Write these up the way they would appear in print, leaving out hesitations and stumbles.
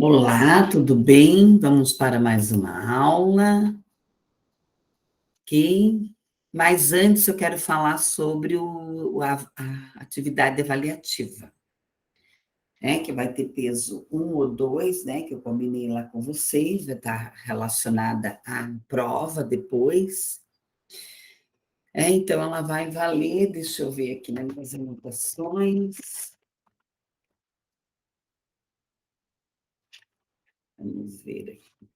Olá, tudo bem? Vamos para mais uma aula, ok? Mas antes eu quero falar sobre a atividade avaliativa, né? Que vai ter peso um ou 2, né? Que eu combinei lá com vocês, vai estar relacionada à prova depois. Então ela vai valer, deixa eu ver aqui nas minhas anotações. Vamos ver aqui.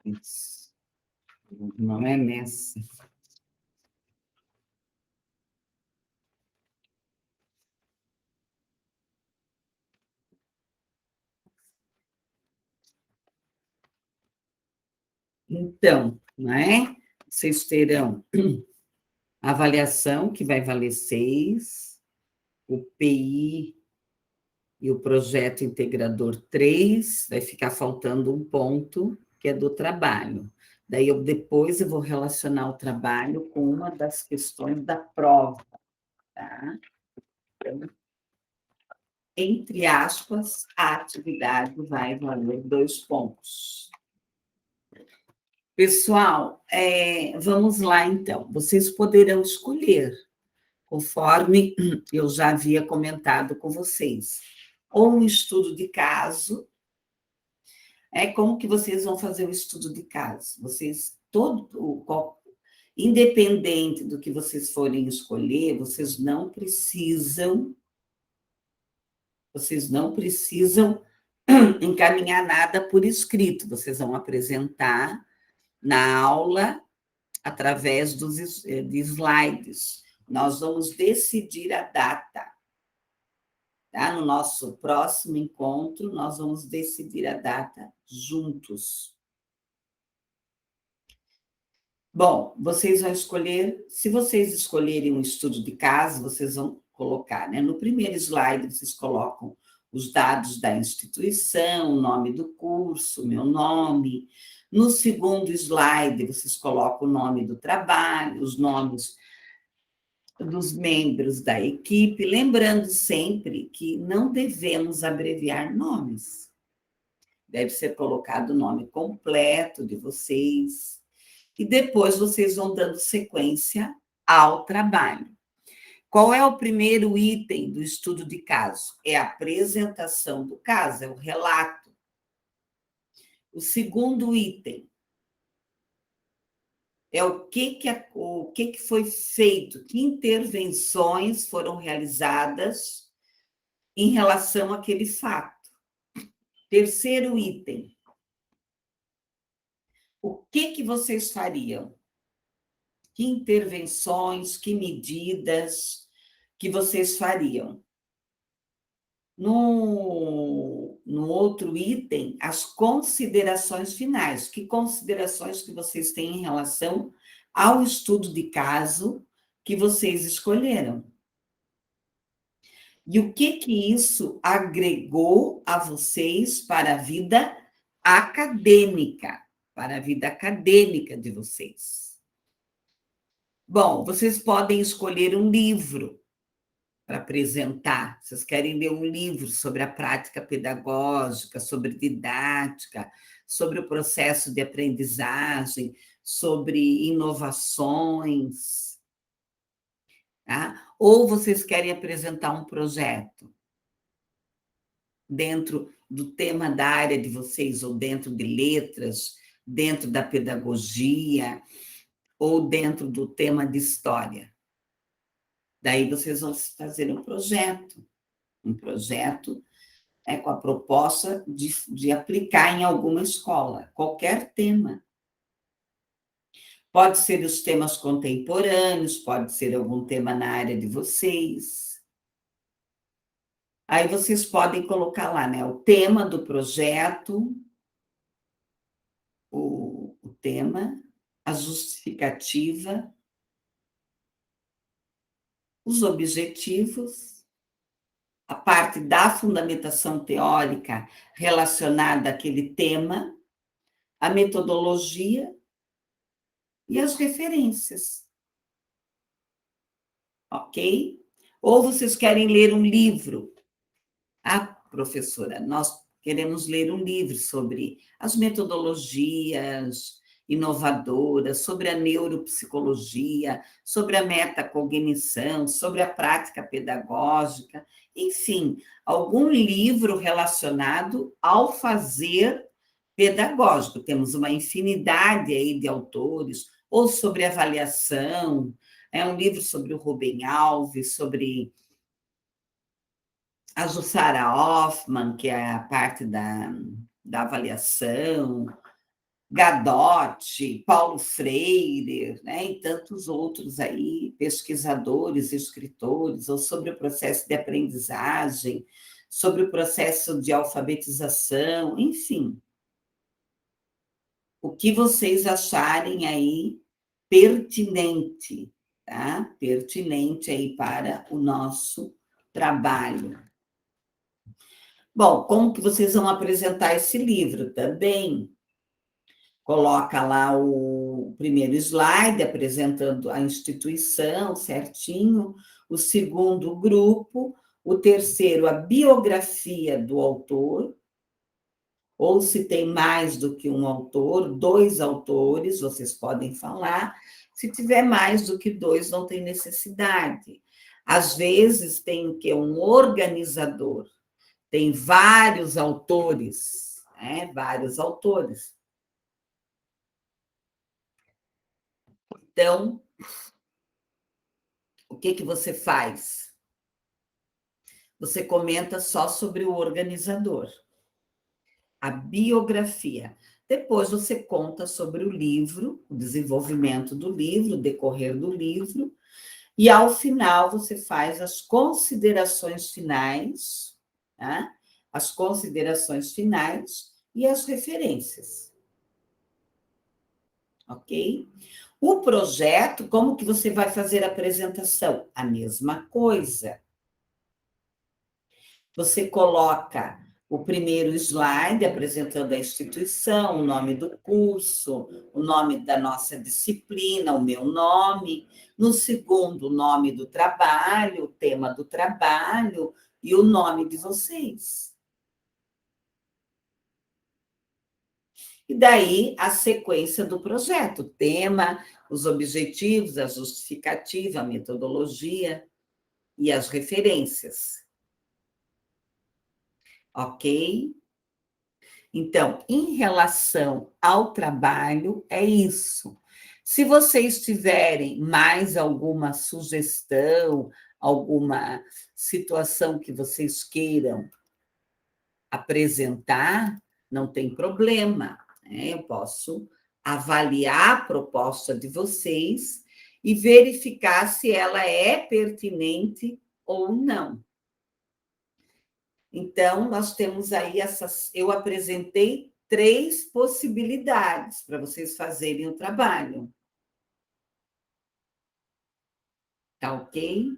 Isso. Não é nessa. Então, né? Vocês terão a avaliação, que vai valer 6, o PI e o projeto integrador 3, vai ficar faltando um ponto, que é do trabalho. Daí, depois eu vou relacionar o trabalho com uma das questões da prova, tá? Então, entre aspas, a atividade vai valer 2 pontos. Pessoal, vamos lá, então. Vocês poderão escolher, conforme eu já havia comentado com vocês, ou um estudo de caso. Como que vocês vão fazer o estudo de caso? Independente do que vocês forem escolher, vocês não precisam encaminhar nada por escrito. Vocês vão apresentar na aula através de slides. Nós vamos decidir a data. Tá? No nosso próximo encontro, nós vamos decidir a data juntos. Bom, vocês vão escolher, se vocês escolherem um estudo de caso, vocês vão colocar, né? No primeiro slide, vocês colocam os dados da instituição, o nome do curso, meu nome. No segundo slide, vocês colocam o nome do trabalho, os nomes dos membros da equipe, lembrando sempre que não devemos abreviar nomes. Deve ser colocado o nome completo de vocês, e depois vocês vão dando sequência ao trabalho. Qual é o primeiro item do estudo de caso? É a apresentação do caso, é o relato. O segundo item é o que foi feito, que intervenções foram realizadas em relação àquele fato. Terceiro item, o que vocês fariam? Que intervenções, que medidas que vocês fariam? No outro item, as considerações finais. Que considerações que vocês têm em relação ao estudo de caso que vocês escolheram? E o que isso agregou a vocês para a vida acadêmica, para a vida acadêmica de vocês? Bom, vocês podem escolher um livro para apresentar. Vocês querem ler um livro sobre a prática pedagógica, sobre didática, sobre o processo de aprendizagem, sobre inovações, tá? Ou vocês querem apresentar um projeto dentro do tema da área de vocês, ou dentro de letras, dentro da pedagogia, ou dentro do tema de história. Daí vocês vão fazer um projeto com a proposta de aplicar em alguma escola, qualquer tema. Pode ser os temas contemporâneos, pode ser algum tema na área de vocês. Aí vocês podem colocar lá, né, o tema do projeto, o tema, a justificativa, os objetivos, a parte da fundamentação teórica relacionada àquele tema, a metodologia e as referências. ok? Ou vocês querem ler um livro? Ah, professora, nós queremos ler um livro sobre as metodologias inovadoras, sobre a neuropsicologia, sobre a metacognição, sobre a prática pedagógica, enfim, algum livro relacionado ao fazer pedagógico. Temos uma infinidade aí de autores, ou sobre avaliação, é um livro sobre o Rubem Alves, sobre a Jussara Hoffmann, que é a parte da avaliação, Gadotti, Paulo Freire, né, e tantos outros aí, pesquisadores, escritores, ou sobre o processo de aprendizagem, sobre o processo de alfabetização, enfim, o que vocês acharem aí pertinente, tá? Pertinente aí para o nosso trabalho. Bom, como que vocês vão apresentar esse livro? Também coloca lá o primeiro slide apresentando a instituição certinho, o segundo grupo, o terceiro a biografia do autor, ou se tem mais do que um autor, dois autores, vocês podem falar. Se tiver mais do que dois, não tem necessidade. Às vezes tem o que um organizador, tem vários autores, né? Vários autores. Então, o que você faz? Você comenta só sobre o organizador, a biografia. Depois você conta sobre o livro, o desenvolvimento do livro, o decorrer do livro, e ao final você faz as considerações finais, tá? As considerações finais e as referências. Ok? O projeto, como que você vai fazer a apresentação? A mesma coisa. Você coloca o primeiro slide apresentando a instituição, o nome do curso, o nome da nossa disciplina, o meu nome. No segundo, o nome do trabalho, o tema do trabalho e o nome de vocês. E daí a sequência do projeto, o tema, os objetivos, a justificativa, a metodologia e as referências. Ok? Então, em relação ao trabalho, é isso. Se vocês tiverem mais alguma sugestão, alguma situação que vocês queiram apresentar, não tem problema, né? Eu posso avaliar a proposta de vocês e verificar se ela é pertinente ou não. Então, nós temos aí essas. Eu apresentei 3 possibilidades para vocês fazerem o trabalho. Tá ok?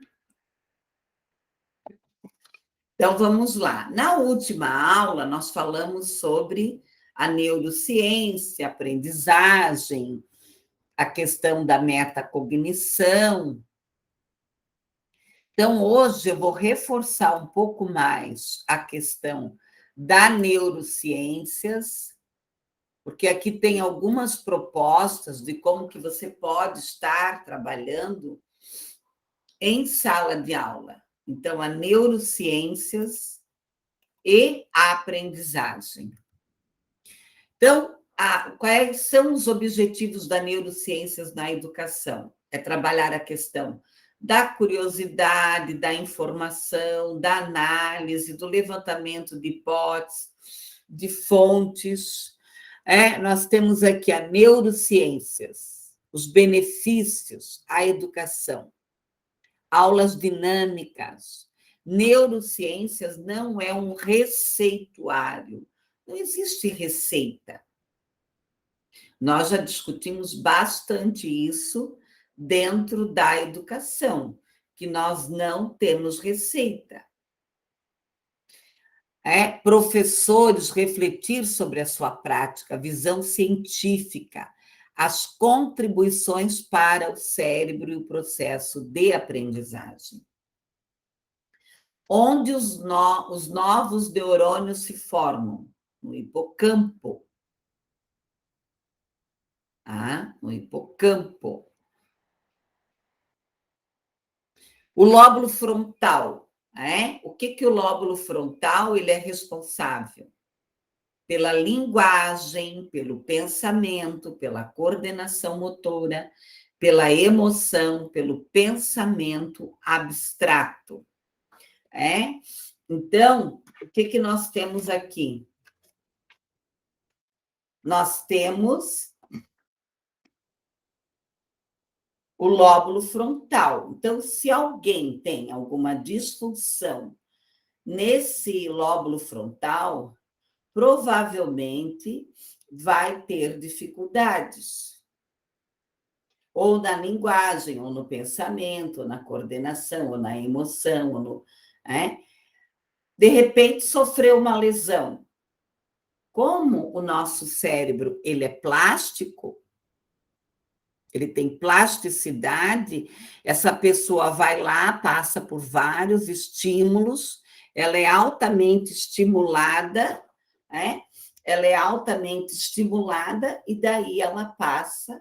Então, vamos lá. Na última aula, nós falamos sobre a neurociência, a aprendizagem, a questão da metacognição. Então, hoje eu vou reforçar um pouco mais a questão da neurociências, porque aqui tem algumas propostas de como que você pode estar trabalhando em sala de aula. Então, a neurociências e a aprendizagem. Então, quais são os objetivos da neurociências na educação? É trabalhar a questão da curiosidade, da informação, da análise, do levantamento de hipóteses, de fontes. Nós temos aqui a neurociências, os benefícios à educação, aulas dinâmicas. Neurociências não é um receituário, não existe receita. Nós já discutimos bastante isso dentro da educação, que nós não temos receita. Professores refletir sobre a sua prática, visão científica, as contribuições para o cérebro e o processo de aprendizagem. Onde os novos neurônios se formam? No hipocampo. No hipocampo. O lóbulo frontal. O que o lóbulo frontal ele é responsável? Pela linguagem, pelo pensamento, pela coordenação motora, pela emoção, pelo pensamento abstrato. Então, o que nós temos aqui? Nós temos o lóbulo frontal. Então, se alguém tem alguma disfunção nesse lóbulo frontal, provavelmente vai ter dificuldades, ou na linguagem, ou no pensamento, ou na coordenação, ou na emoção, de repente sofreu uma lesão. Como o nosso cérebro ele é plástico, ele tem plasticidade, essa pessoa vai lá, passa por vários estímulos, ela é altamente estimulada, ela é altamente estimulada, e daí ela passa,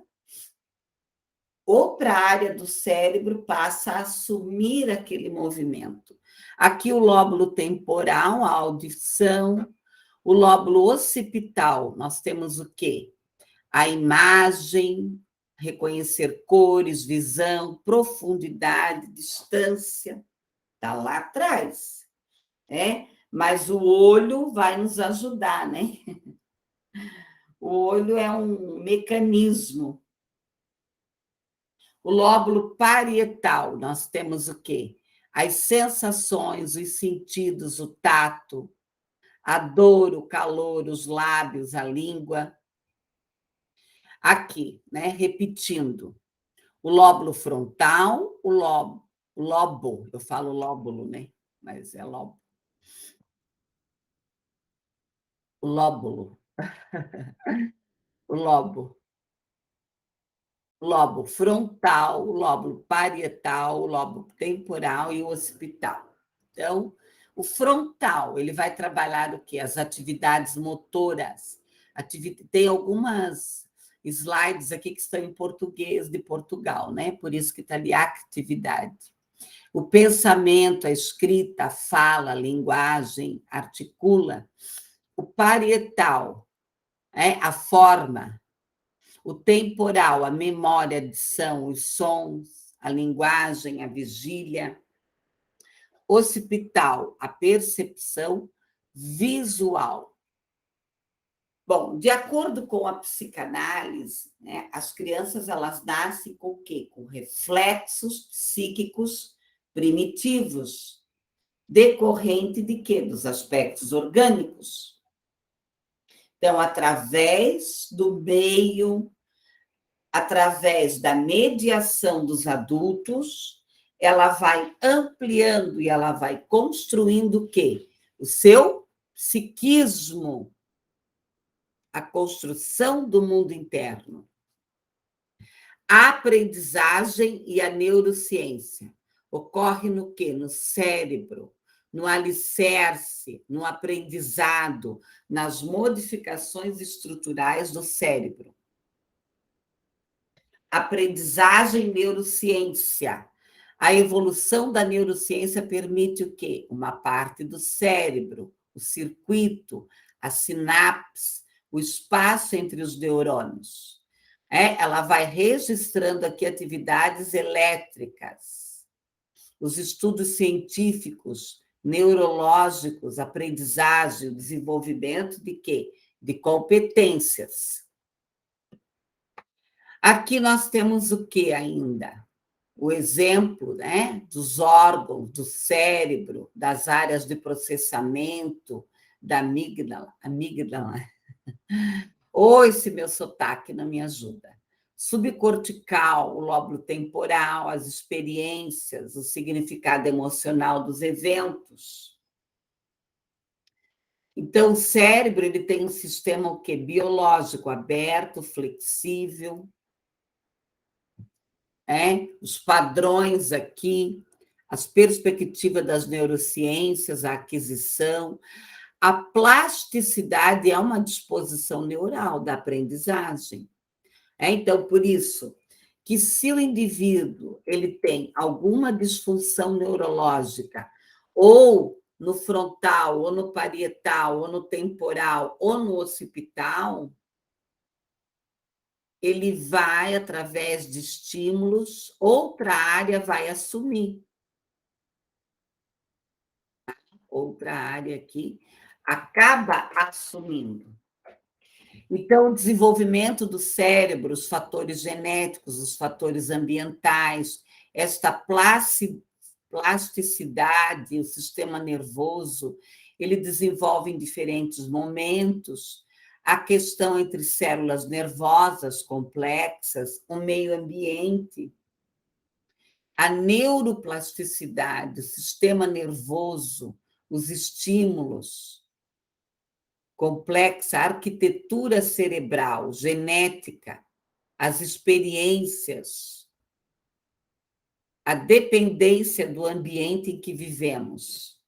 ou para a área do cérebro, passa a assumir aquele movimento. Aqui o lóbulo temporal, a audição, o lóbulo occipital, nós temos o quê? A imagem, reconhecer cores, visão, profundidade, distância, está lá atrás, mas o olho vai nos ajudar, né? O olho é um mecanismo. O lóbulo parietal, nós temos o quê? As sensações, os sentidos, o tato, a dor, o calor, os lábios, a língua. Aqui, repetindo, o lóbulo frontal, lobo, eu falo lóbulo, mas é lobo. O lóbulo. O lobo frontal, o lobo parietal, o lobo temporal e o occipital. Então, o frontal, ele vai trabalhar o quê? As atividades motoras. Tem algumas slides aqui que estão em português de Portugal, Por isso que está ali atividade. O pensamento, a escrita, a fala, a linguagem, articula. O parietal, a forma. O temporal, a memória, a adição, os sons, a linguagem, a vigília. Occipital, a percepção visual. Bom, de acordo com a psicanálise, as crianças elas nascem com o quê? Com reflexos psíquicos primitivos, decorrente de quê? Dos aspectos orgânicos. Então, através do meio, através da mediação dos adultos, ela vai ampliando e ela vai construindo o quê? O seu psiquismo, a construção do mundo interno. A aprendizagem e a neurociência ocorre no quê? No cérebro, no alicerce, no aprendizado, nas modificações estruturais do cérebro. Aprendizagem e neurociência. A evolução da neurociência permite o quê? Uma parte do cérebro, o circuito, a sinapse, o espaço entre os neurônios. Ela vai registrando aqui atividades elétricas, os estudos científicos, neurológicos, aprendizagem, o desenvolvimento de quê? De competências. Aqui nós temos o que ainda? O exemplo, dos órgãos, do cérebro, das áreas de processamento, da amígdala. Ou esse meu sotaque não me ajuda. Subcortical, o lóbulo temporal, as experiências, o significado emocional dos eventos. Então, o cérebro ele tem um sistema o quê? Biológico, aberto, flexível, os padrões aqui, as perspectivas das neurociências, a aquisição, a plasticidade é uma disposição neural da aprendizagem. Então, por isso, que se o indivíduo ele tem alguma disfunção neurológica, ou no frontal, ou no parietal, ou no temporal, ou no occipital, ele vai, através de estímulos, outra área vai assumir. Outra área aqui acaba assumindo. Então, o desenvolvimento do cérebro, os fatores genéticos, os fatores ambientais, esta plasticidade, o sistema nervoso, ele desenvolve em diferentes momentos a questão entre células nervosas complexas, o meio ambiente, a neuroplasticidade, o sistema nervoso, os estímulos, complexa, a arquitetura cerebral, genética, as experiências, a dependência do ambiente em que vivemos.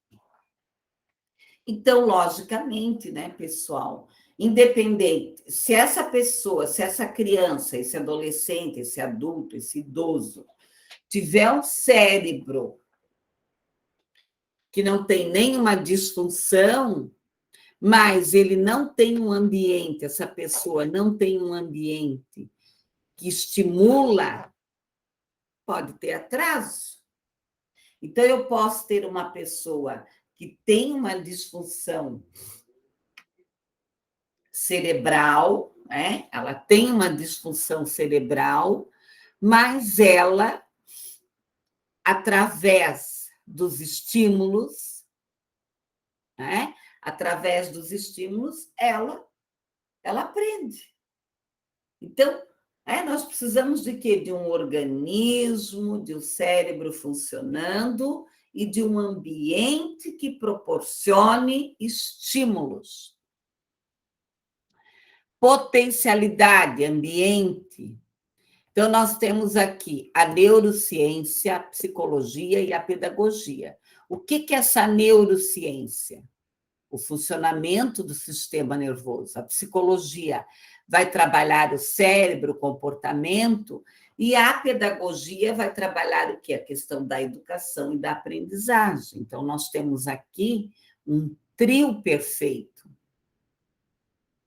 Então, logicamente, né, pessoal, independente, se essa pessoa, se essa criança, esse adolescente, esse adulto, esse idoso, tiver um cérebro que não tem nenhuma disfunção, mas ele não tem um ambiente, essa pessoa não tem um ambiente que estimula, pode ter atraso. Então, eu posso ter uma pessoa que tem uma disfunção cerebral, né? Ela tem uma disfunção cerebral, mas ela, através dos estímulos, né? Através dos estímulos, ela aprende. Então, nós precisamos de quê? De um organismo, de um cérebro funcionando e de um ambiente que proporcione estímulos. Potencialidade, ambiente. Então, nós temos aqui a neurociência, a psicologia e a pedagogia. O que é essa neurociência? O funcionamento do sistema nervoso. A psicologia vai trabalhar o cérebro, o comportamento, e a pedagogia vai trabalhar o quê? A questão da educação e da aprendizagem. Então, nós temos aqui um trio perfeito.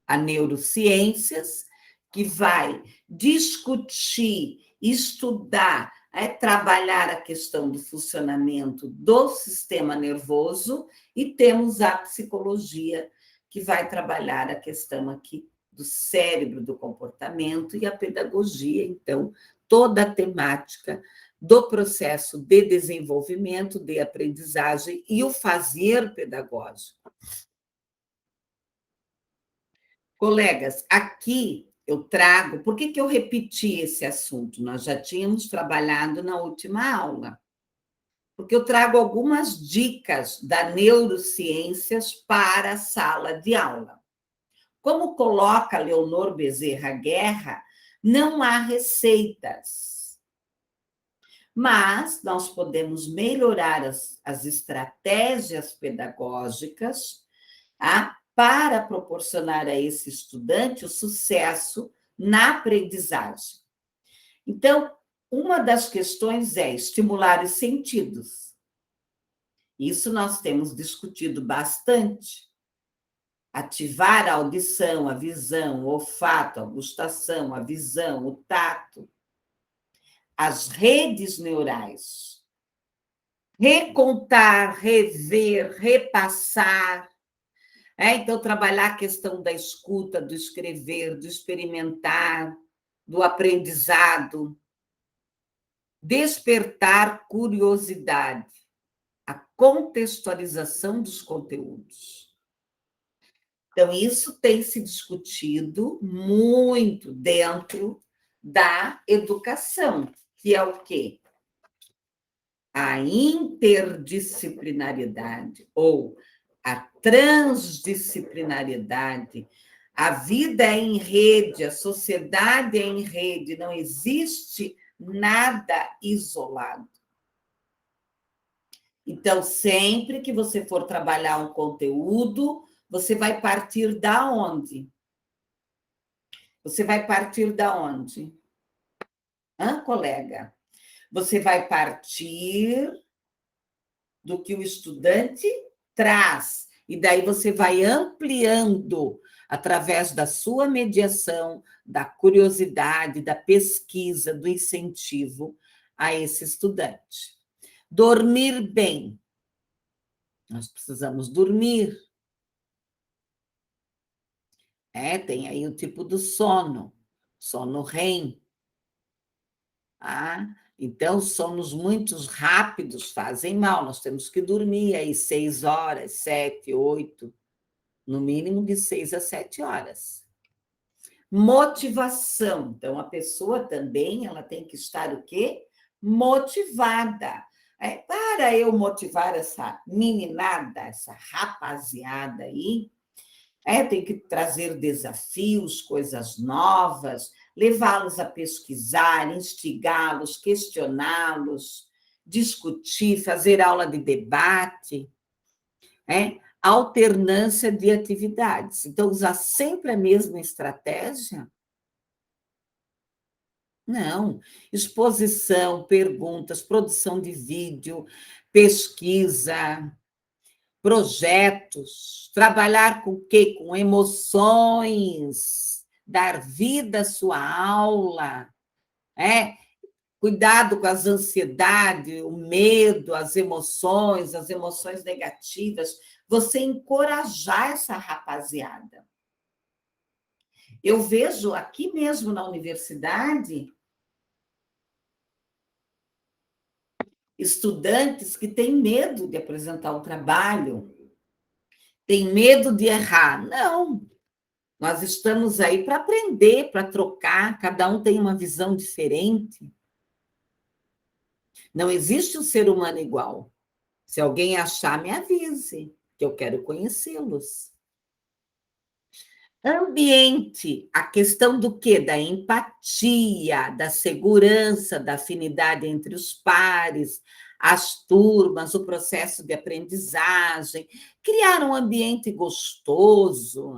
A neurociências, que vai discutir, estudar, trabalhar a questão do funcionamento do sistema nervoso, e temos a psicologia, que vai trabalhar a questão aqui do cérebro, do comportamento, e a pedagogia, então, toda a temática do processo de desenvolvimento, de aprendizagem e o fazer pedagógico. Colegas, aqui eu trago, por que eu repeti esse assunto? Nós já tínhamos trabalhado na última aula. Porque eu trago algumas dicas da neurociências para a sala de aula. Como coloca Leonor Bezerra Guerra, não há receitas. Mas nós podemos melhorar as estratégias pedagógicas, para proporcionar a esse estudante o sucesso na aprendizagem. Então, uma das questões é estimular os sentidos. Isso nós temos discutido bastante. Ativar a audição, a visão, o olfato, a gustação, a visão, o tato, as redes neurais. Recontar, rever, repassar. Então, trabalhar a questão da escuta, do escrever, do experimentar, do aprendizado. Despertar curiosidade, a contextualização dos conteúdos. Então, isso tem se discutido muito dentro da educação, que é o quê? A interdisciplinariedade, ou a transdisciplinariedade, a vida é em rede, a sociedade é em rede, não existe nada isolado. Então, sempre que você for trabalhar um conteúdo, você vai partir da onde? Você vai partir da onde? Colega? Você vai partir do que o estudante traz, e daí você vai ampliando através da sua mediação, da curiosidade, da pesquisa, do incentivo a esse estudante. Dormir bem. Nós precisamos dormir. Tem aí o tipo do sono REM. Então, sonos muito rápidos fazem mal, nós temos que dormir aí 6 horas, 7, 8, no mínimo de 6 a 7 horas. Motivação. Então, a pessoa também ela tem que estar o quê? Motivada. Para eu motivar essa meninada, essa rapaziada aí, tem que trazer desafios, coisas novas, levá-los a pesquisar, instigá-los, questioná-los, discutir, fazer aula de debate, alternância de atividades. Então, usar sempre a mesma estratégia? Não. Exposição, perguntas, produção de vídeo, pesquisa, projetos, trabalhar com o quê? Com emoções, dar vida à sua aula, cuidado com as ansiedades, o medo, as emoções negativas, você encorajar essa rapaziada. Eu vejo aqui mesmo na universidade estudantes que têm medo de apresentar o trabalho, têm medo de errar. Não, nós estamos aí para aprender, para trocar, cada um tem uma visão diferente. Não existe um ser humano igual. Se alguém achar, me avise, que eu quero conhecê-los. Ambiente, a questão do quê? Da empatia, da segurança, da afinidade entre os pares, as turmas, o processo de aprendizagem, criar um ambiente gostoso,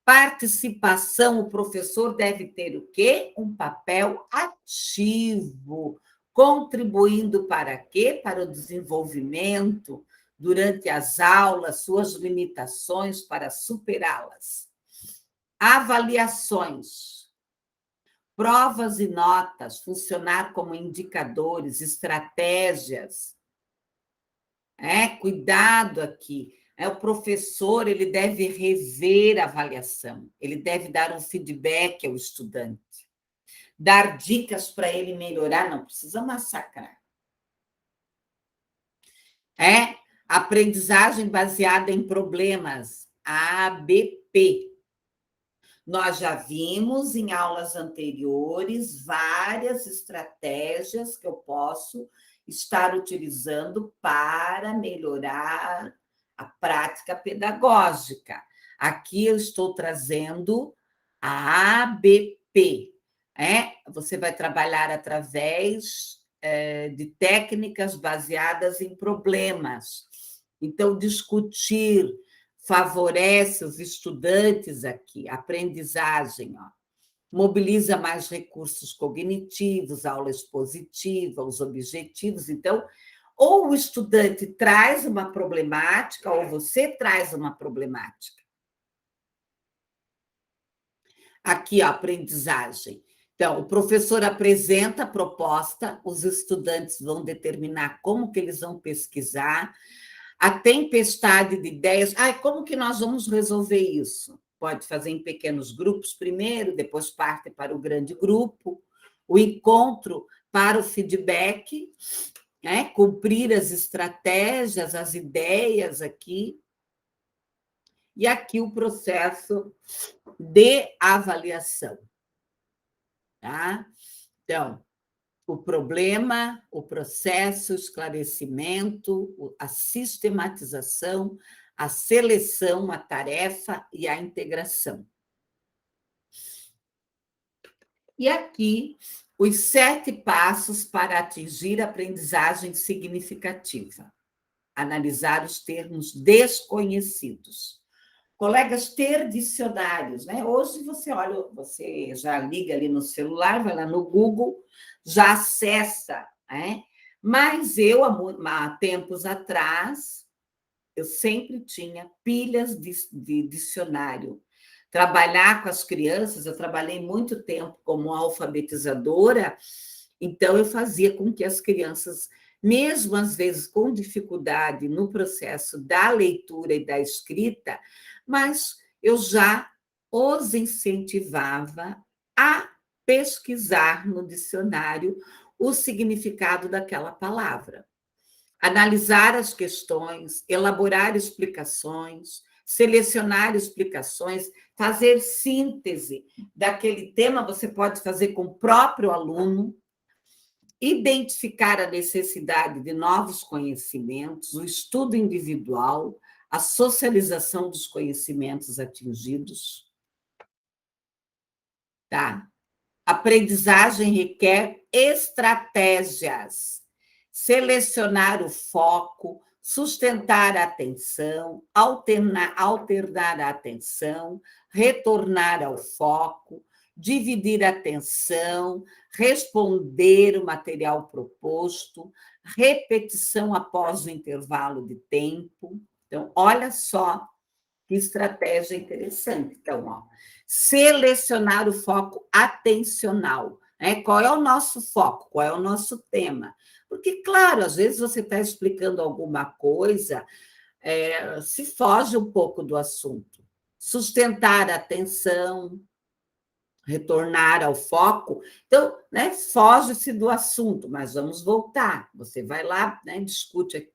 Participação, o professor deve ter o quê? Um papel ativo, contribuindo para quê? Para o desenvolvimento, durante as aulas, suas limitações para superá-las. Avaliações, provas e notas, funcionar como indicadores, estratégias. Cuidado aqui. O professor ele deve rever a avaliação, ele deve dar um feedback ao estudante, dar dicas para ele melhorar, não precisa massacrar. Aprendizagem baseada em problemas, ABP. Nós já vimos em aulas anteriores várias estratégias que eu posso estar utilizando para melhorar a prática pedagógica. Aqui eu estou trazendo a ABP. Você vai trabalhar através de técnicas baseadas em problemas. Então, discutir favorece os estudantes aqui, aprendizagem, mobiliza mais recursos cognitivos, aula expositiva, os objetivos. Então, ou o estudante traz uma problemática, ou você traz uma problemática. Aqui, a aprendizagem. Então, o professor apresenta a proposta, os estudantes vão determinar como que eles vão pesquisar, a tempestade de ideias. Como que nós vamos resolver isso? Pode fazer em pequenos grupos primeiro, depois parte para o grande grupo, o encontro para o feedback, cumprir as estratégias, as ideias aqui, e aqui o processo de avaliação. Tá? Então, o problema, o processo, o esclarecimento, a sistematização, a seleção, a tarefa e a integração. E aqui, os 7 passos para atingir a aprendizagem significativa. Analisar os termos desconhecidos. Colegas, ter dicionários, né? Hoje você olha, você já liga ali no celular, vai lá no Google, já acessa, né? Mas eu, há tempos atrás, eu sempre tinha pilhas de dicionário. Trabalhar com as crianças, eu trabalhei muito tempo como alfabetizadora, então eu fazia com que as crianças, mesmo às vezes com dificuldade no processo da leitura e da escrita, mas eu já os incentivava a pesquisar no dicionário o significado daquela palavra, analisar as questões, elaborar explicações, selecionar explicações, fazer síntese daquele tema, você pode fazer com o próprio aluno, identificar a necessidade de novos conhecimentos, o estudo individual, a socialização dos conhecimentos atingidos. Tá? Aprendizagem requer estratégias, selecionar o foco, sustentar a atenção, alternar a atenção, retornar ao foco, dividir a atenção, responder o material proposto, repetição após o intervalo de tempo. Então, olha só que estratégia interessante. Então, ó, selecionar o foco atencional. Né? Qual é o nosso foco? Qual é o nosso tema? Porque, claro, às vezes você está explicando alguma coisa, se foge um pouco do assunto. Sustentar a atenção, retornar ao foco. Então, né, foge-se do assunto, mas vamos voltar. Você vai lá, né, discute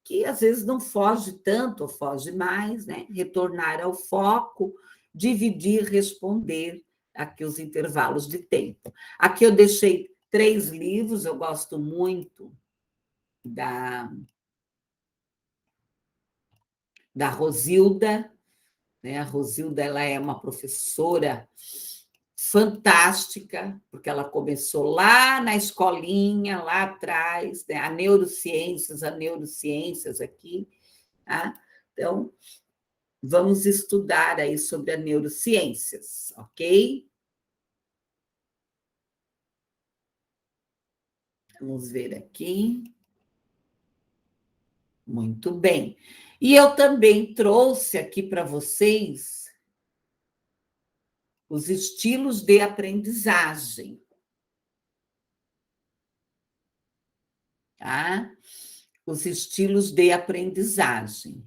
que às vezes não foge tanto, ou foge mais, né? Retornar ao foco, dividir, responder aqui os intervalos de tempo. Aqui eu deixei 3 livros, eu gosto muito da Rosilda, né? A Rosilda, ela é uma professora fantástica, porque ela começou lá na escolinha, lá atrás, né? A neurociências aqui, tá? Então, vamos estudar aí sobre a neurociências, ok? Vamos ver aqui. Muito bem. E eu também trouxe aqui para vocês os estilos de aprendizagem, tá? Os estilos de aprendizagem.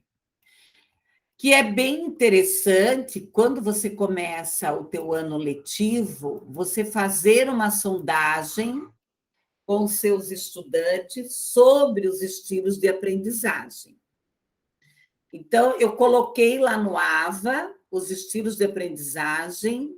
Que é bem interessante, quando você começa o teu ano letivo, você fazer uma sondagem com seus estudantes sobre os estilos de aprendizagem. Então, eu coloquei lá no AVA os estilos de aprendizagem,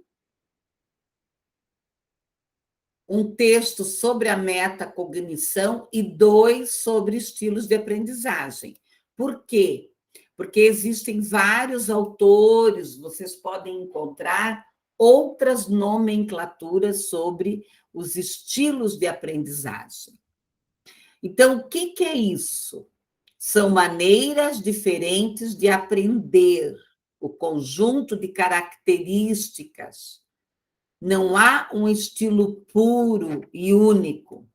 um texto sobre a metacognição e 2 sobre estilos de aprendizagem. Por quê? Porque existem vários autores, vocês podem encontrar outras nomenclaturas sobre os estilos de aprendizagem. Então, o que é isso? São maneiras diferentes de aprender, o conjunto de características. Não há um estilo puro e único.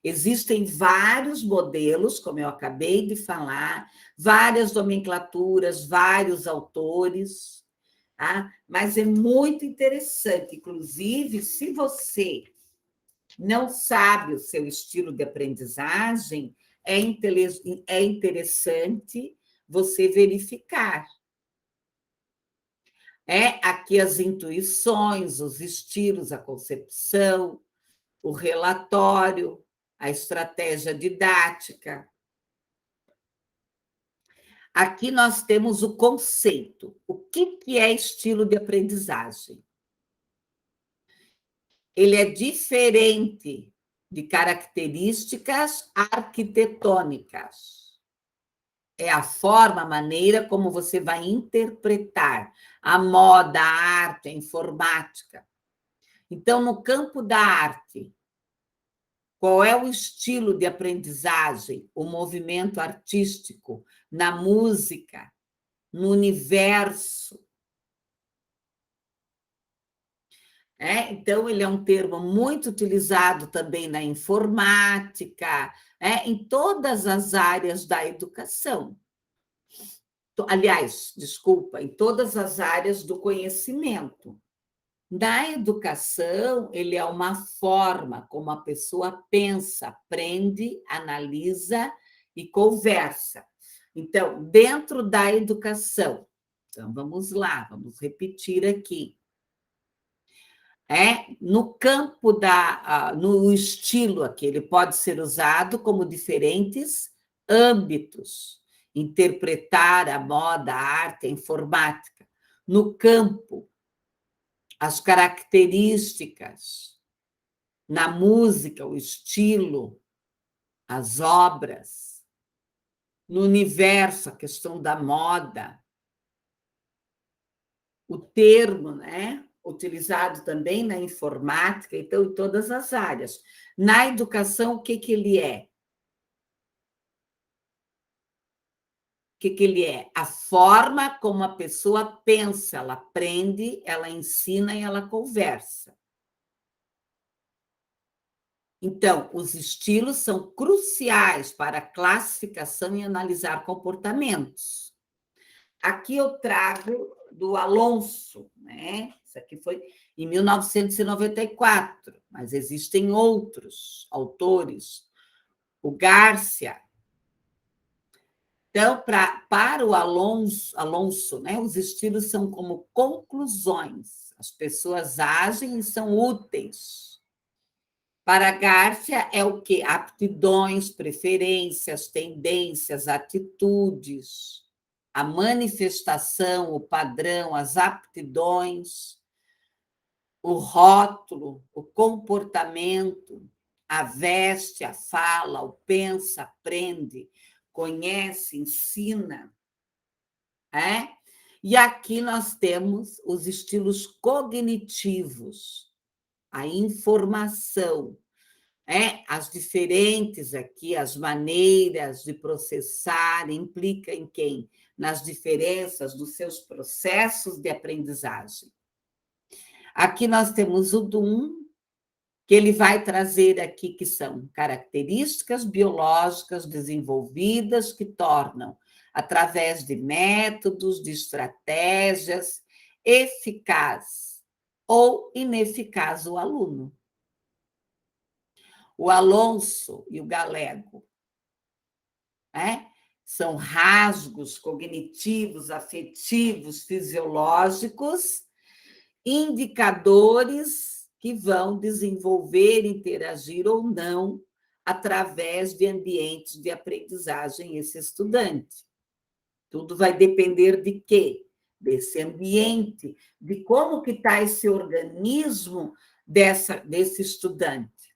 Existem vários modelos, como eu acabei de falar, várias nomenclaturas, vários autores, tá? Mas é muito interessante. Inclusive, se você não sabe o seu estilo de aprendizagem, é interessante você verificar. Aqui as intuições, os estilos, a concepção, o relatório, a estratégia didática. Aqui nós temos o conceito. O que é estilo de aprendizagem? ele é diferente de características arquitetônicas. É a forma, a maneira como você vai interpretar a moda, a arte, a informática. Então, no campo da arte, qual é o estilo de aprendizagem, o movimento artístico, na música, no universo? Então, ele é um termo muito utilizado também na informática, em todas as áreas da educação. Aliás, desculpa, em todas as áreas do conhecimento. Na educação, ele é uma forma como a pessoa pensa, aprende, analisa e conversa. Então, dentro da educação, então vamos lá, vamos repetir aqui. No campo no estilo aqui, ele pode ser usado como diferentes âmbitos, interpretar a moda, a arte, a informática. No campo, as características, na música, o estilo, as obras, no universo, a questão da moda, o termo, utilizado também na informática, então, em todas as áreas. Na educação, o que ele é? O que ele é? A forma como a pessoa pensa, ela aprende, ela ensina e ela conversa. Então, os estilos são cruciais para a classificação e analisar comportamentos. Aqui eu trago do Alonso, Isso aqui foi em 1994, mas existem outros autores. O Garcia. Então, para o Alonso, os estilos são como conclusões. As pessoas agem e são úteis. Para Garcia, é o quê? Aptidões, preferências, tendências, atitudes, a manifestação, o padrão, as aptidões, o rótulo, o comportamento, a veste, a fala, o pensa, aprende, conhece, ensina. E aqui nós temos os estilos cognitivos, a informação, as diferentes aqui, as maneiras de processar, implica em quem? Nas diferenças dos seus processos de aprendizagem. Aqui nós temos o Bloom, que ele vai trazer aqui, que são características biológicas desenvolvidas que tornam, através de métodos, de estratégias, eficaz ou ineficaz o aluno. O Alonso e o Galego, são rasgos cognitivos, afetivos, fisiológicos, indicadores que vão desenvolver, interagir ou não através de ambientes de aprendizagem esse estudante. Tudo vai depender de quê? Desse ambiente, de como que está esse organismo desse estudante.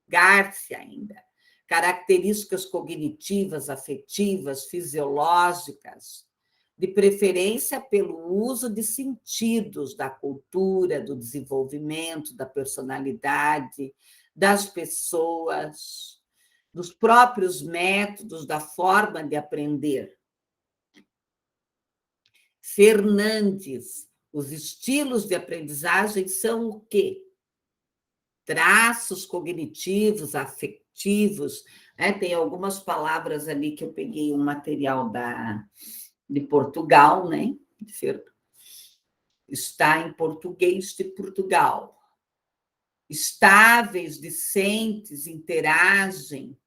Garcia ainda. Características cognitivas, afetivas, fisiológicas, de preferência pelo uso de sentidos da cultura, do desenvolvimento, da personalidade, das pessoas, dos próprios métodos, da forma de aprender. Fernandes, os estilos de aprendizagem são o quê? Traços cognitivos, afetivos, tem algumas palavras ali que eu peguei um material de Portugal, está em português de Portugal. Estáveis, discentes, interagem.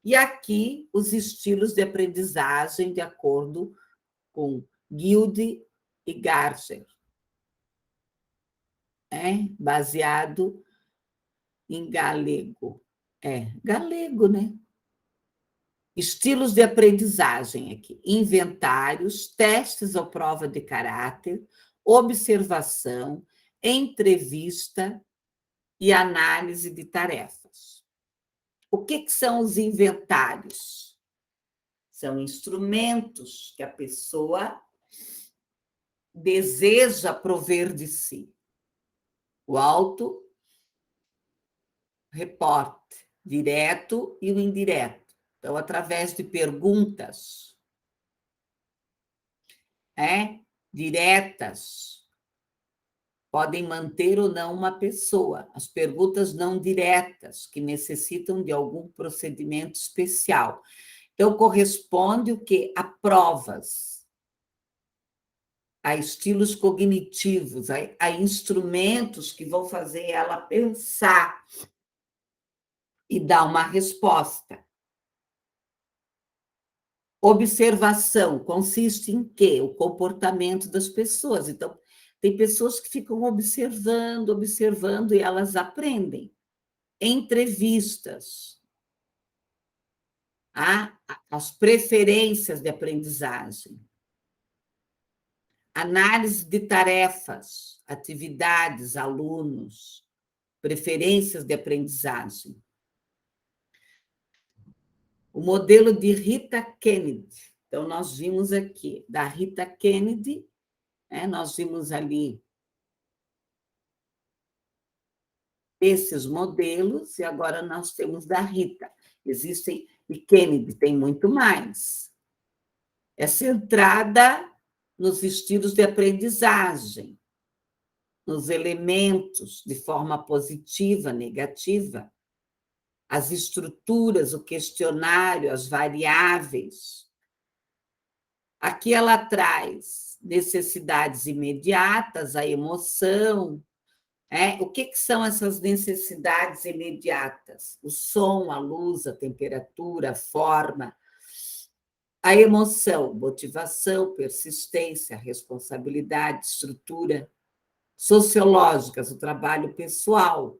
E aqui os estilos de aprendizagem de acordo com Guilde e Garger, baseado em galego. Galego, Estilos de aprendizagem aqui: inventários, testes ou prova de caráter, observação, entrevista e análise de tarefas. O que são os inventários? São instrumentos que a pessoa deseja prover de si. O auto-reporte, direto e o indireto. Então, através de perguntas diretas, podem manter ou não uma pessoa. As perguntas não diretas, que necessitam de algum procedimento especial. Então, corresponde o quê? A provas, a estilos cognitivos, a instrumentos que vão fazer ela pensar e dar uma resposta. Observação consiste em quê? O comportamento das pessoas. Então, tem pessoas que ficam observando, observando, e elas aprendem. Entrevistas. As preferências de aprendizagem. Análise de tarefas, atividades, alunos, preferências de aprendizagem. O modelo de Rita Kennedy. Então, nós vimos aqui, da Rita Kennedy, nós vimos ali esses modelos, e agora nós temos da Rita. Existem, e Kennedy tem muito mais. É centrada nos estilos de aprendizagem, nos elementos de forma positiva, negativa, as estruturas, o questionário, as variáveis. Aqui ela traz necessidades imediatas, a emoção. O que são essas necessidades imediatas? O som, a luz, a temperatura, a forma. A emoção, motivação, persistência, responsabilidade, estrutura. Sociológicas, o trabalho pessoal.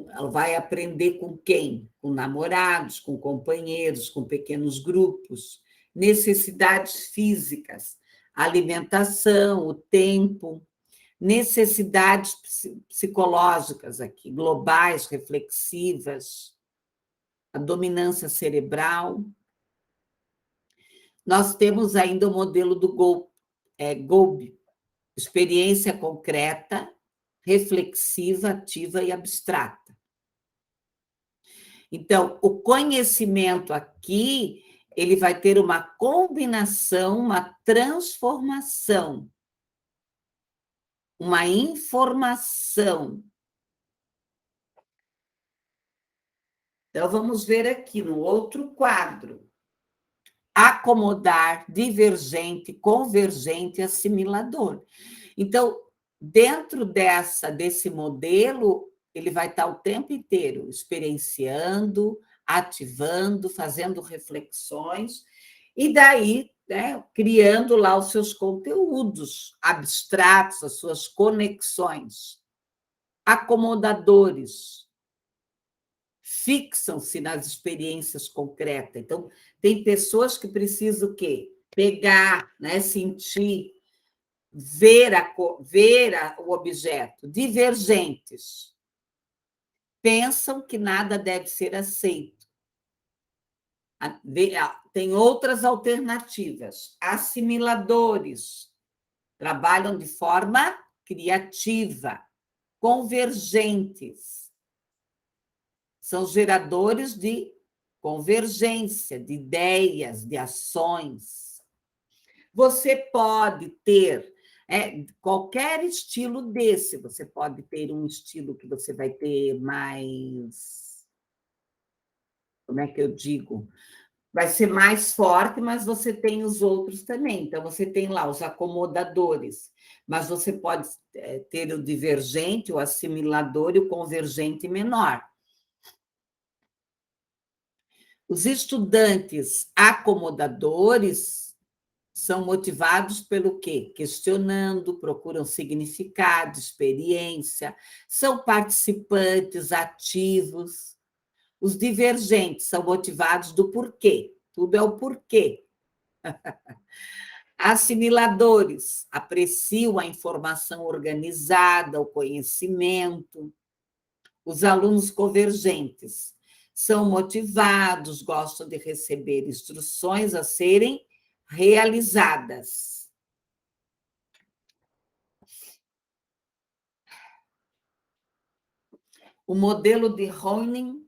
Ela vai aprender com quem? Com namorados, com companheiros, com pequenos grupos. Necessidades físicas, alimentação, o tempo. Necessidades psicológicas aqui, globais, reflexivas, a dominância cerebral. Nós temos ainda o modelo do Golbe, experiência concreta, reflexiva, ativa e abstrata. Então, o conhecimento aqui, ele vai ter uma combinação, uma transformação, uma informação. Então, vamos ver aqui no outro quadro. Acomodar, divergente, convergente, assimilador. Então, dentro desse modelo, ele vai estar o tempo inteiro experienciando, ativando, fazendo reflexões, e daí, criando lá os seus conteúdos abstratos, as suas conexões. Acomodadores, fixam-se nas experiências concretas. Então, tem pessoas que precisam o quê? Pegar, sentir, ver o objeto. Divergentes. Pensam que nada deve ser aceito. Tem outras alternativas. Assimiladores. Trabalham de forma criativa. Convergentes. São geradores de convergência, de ideias, de ações. Você pode ter qualquer estilo desse. Você pode ter um estilo que você vai ter mais... Como é que eu digo? Vai ser mais forte, mas você tem os outros também. Então, você tem lá os acomodadores, mas você pode ter o divergente, o assimilador e o convergente menor. Os estudantes acomodadores são motivados pelo quê? Questionando, procuram significado, experiência, são participantes ativos. Os divergentes são motivados do porquê. Tudo é o porquê. Assimiladores apreciam a informação organizada, o conhecimento. Os alunos convergentes são motivados, gostam de receber instruções a serem realizadas. O modelo de Honen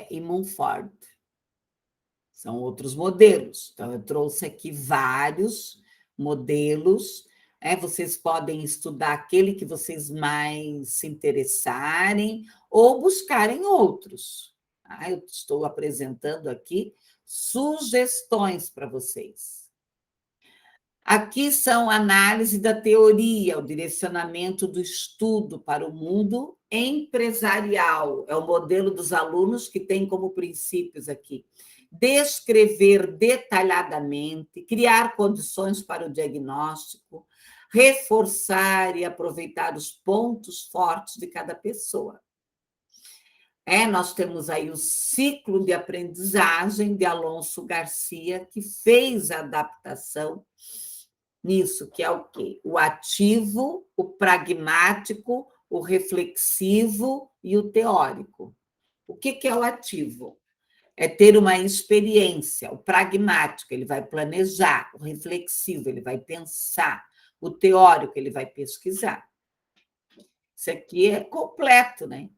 e Mumford são outros modelos. Então, eu trouxe aqui vários modelos. Vocês podem estudar aquele que vocês mais se interessarem ou buscarem outros. Eu estou apresentando aqui sugestões para vocês. Aqui são análise da teoria, o direcionamento do estudo para o mundo empresarial. É o modelo dos alunos que tem como princípios aqui descrever detalhadamente, criar condições para o diagnóstico, reforçar e aproveitar os pontos fortes de cada pessoa. Nós temos aí o ciclo de aprendizagem de Alonso Garcia, que fez a adaptação nisso, que é o quê? O ativo, o pragmático, o reflexivo e o teórico. O que é o ativo? É ter uma experiência. O pragmático, ele vai planejar. O reflexivo, ele vai pensar. O teórico, ele vai pesquisar. Isso aqui é completo, né?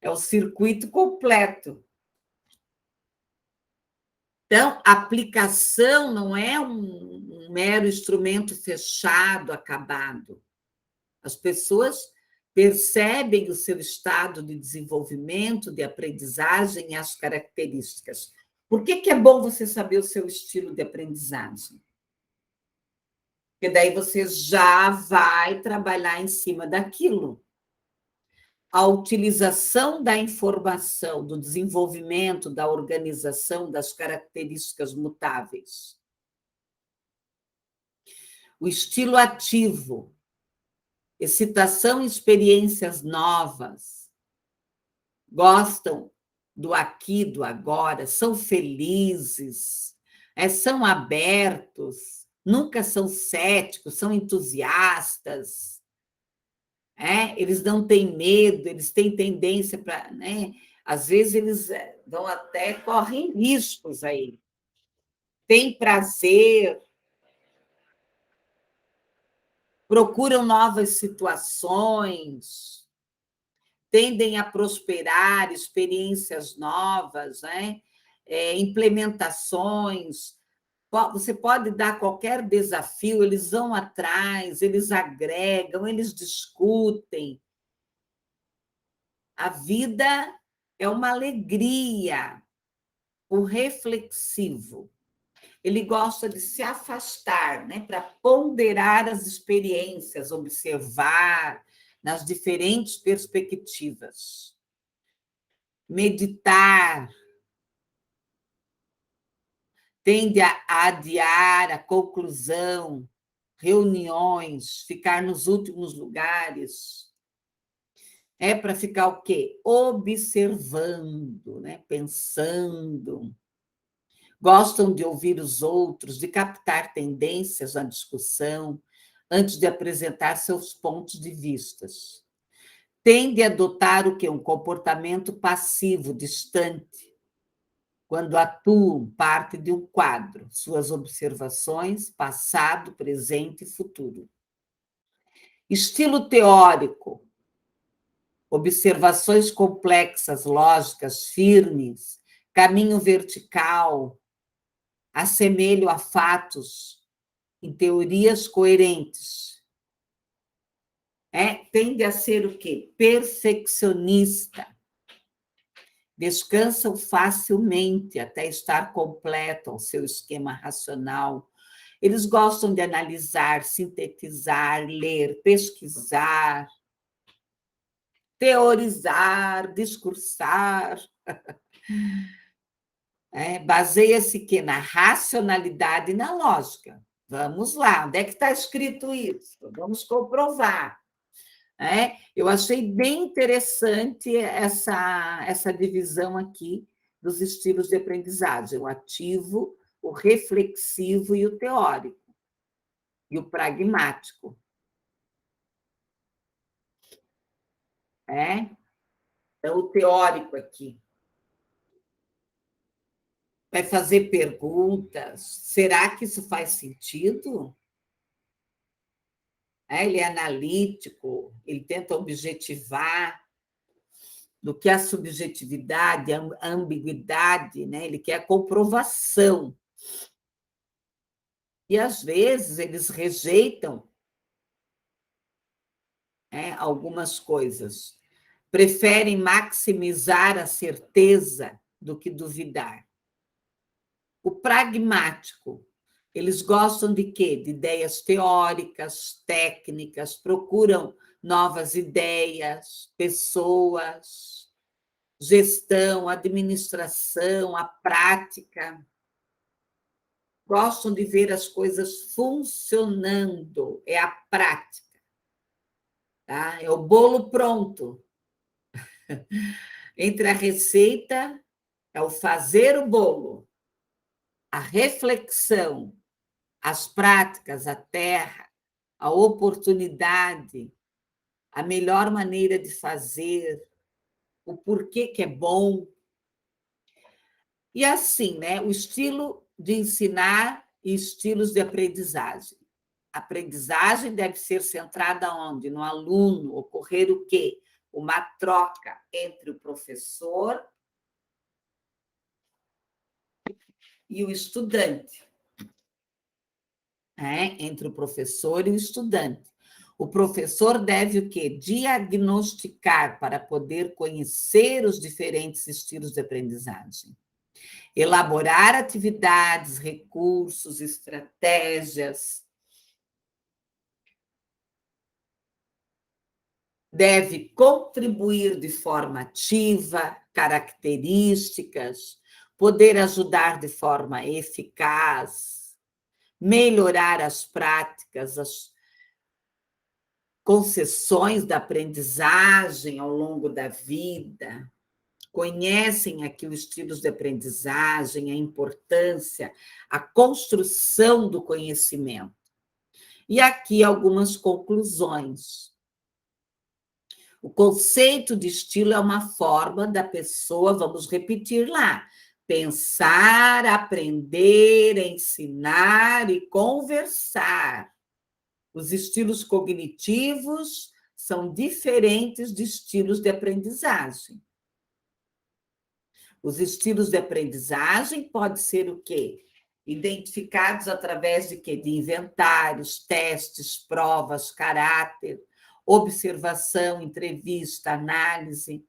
É o circuito completo. Então, a aplicação não é um mero instrumento fechado, acabado. As pessoas percebem o seu estado de desenvolvimento, de aprendizagem e as características. Por que é bom você saber o seu estilo de aprendizagem? Porque daí você já vai trabalhar em cima daquilo. A utilização da informação, do desenvolvimento, da organização, das características mutáveis. O estilo ativo, excitação e experiências novas, gostam do aqui, do agora, são felizes, são abertos, nunca são céticos, são entusiastas. Eles não têm medo, eles têm tendência para... Às vezes, eles vão até, correm riscos aí. Têm prazer, procuram novas situações, tendem a prosperar, experiências novas, implementações. Você pode dar qualquer desafio, eles vão atrás, eles agregam, eles discutem. A vida é uma alegria. O reflexivo, ele gosta de se afastar, para ponderar as experiências, observar nas diferentes perspectivas. Meditar, tende a adiar a conclusão, reuniões, ficar nos últimos lugares. Para ficar o quê? Observando, pensando. Gostam de ouvir os outros, de captar tendências na discussão, antes de apresentar seus pontos de vista. Tende a adotar o quê? Um comportamento passivo, distante, quando atuam parte de um quadro, suas observações, passado, presente e futuro. Estilo teórico, observações complexas, lógicas, firmes, caminho vertical, assemelho a fatos em teorias coerentes. Tende a ser o quê? Perfeccionista. Descansam facilmente até estar completo ao seu esquema racional. Eles gostam de analisar, sintetizar, ler, pesquisar, teorizar, discursar. Baseia-se que na racionalidade e na lógica. Vamos lá, onde é que está escrito isso? Vamos comprovar. Eu achei bem interessante essa divisão aqui dos estilos de aprendizagem: o ativo, o reflexivo e o teórico, e o pragmático. Então, o teórico aqui vai fazer perguntas. Será que isso faz sentido? Ele é analítico, ele tenta objetivar do que a subjetividade, a ambiguidade, né? Ele quer a comprovação. E, às vezes, eles rejeitam algumas coisas. Preferem maximizar a certeza do que duvidar. O pragmático, eles gostam de quê? De ideias teóricas, técnicas, procuram novas ideias, pessoas, gestão, administração, a prática. Gostam de ver as coisas funcionando, é a prática. Tá? É o bolo pronto. Entre a receita, é o fazer o bolo, a reflexão, as práticas, a terra, a oportunidade, a melhor maneira de fazer, o porquê que é bom. E assim, né? O estilo de ensinar e estilos de aprendizagem. A aprendizagem deve ser centrada onde? No aluno, ocorrer o quê? Uma troca entre o professor e o estudante. Entre o professor e o estudante. O professor deve o quê? Diagnosticar para poder conhecer os diferentes estilos de aprendizagem. Elaborar atividades, recursos, estratégias. Deve contribuir de forma ativa, características, poder ajudar de forma eficaz, melhorar as práticas, as concessões da aprendizagem ao longo da vida, conhecem aqui os estilos de aprendizagem, a importância, a construção do conhecimento. E aqui algumas conclusões. O conceito de estilo é uma forma da pessoa, vamos repetir lá, pensar, aprender, ensinar e conversar. Os estilos cognitivos são diferentes de estilos de aprendizagem. Os estilos de aprendizagem podem ser o quê? Identificados através de quê? De inventários, testes, provas, caráter, observação, entrevista, análise.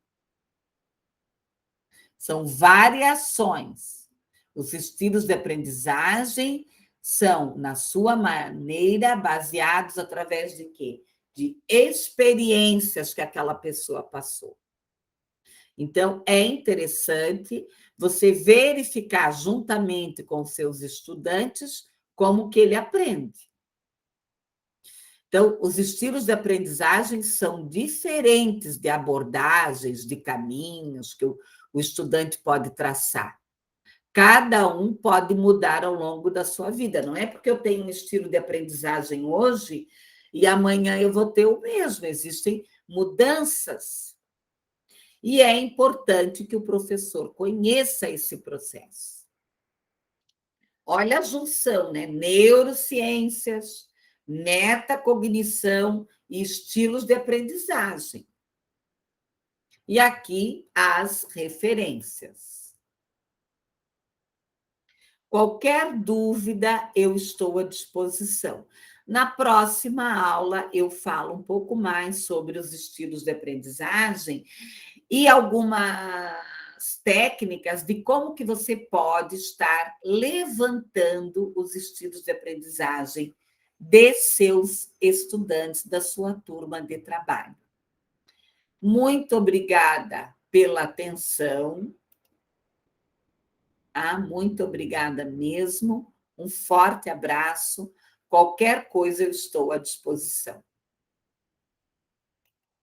São variações. Os estilos de aprendizagem são, na sua maneira, baseados através de quê? De experiências que aquela pessoa passou. Então, é interessante você verificar juntamente com seus estudantes como que ele aprende. Então, os estilos de aprendizagem são diferentes de abordagens, de caminhos que o estudante pode traçar. Cada um pode mudar ao longo da sua vida. Não é porque eu tenho um estilo de aprendizagem hoje e amanhã eu vou ter o mesmo. Existem mudanças. E é importante que o professor conheça esse processo. Olha a junção, né? Neurociências, metacognição e estilos de aprendizagem. E aqui as referências. Qualquer dúvida, eu estou à disposição. Na próxima aula, eu falo um pouco mais sobre os estilos de aprendizagem e algumas técnicas de como que você pode estar levantando os estilos de aprendizagem de seus estudantes, da sua turma de trabalho. Muito obrigada pela atenção. Muito obrigada mesmo. Um forte abraço. Qualquer coisa, eu estou à disposição.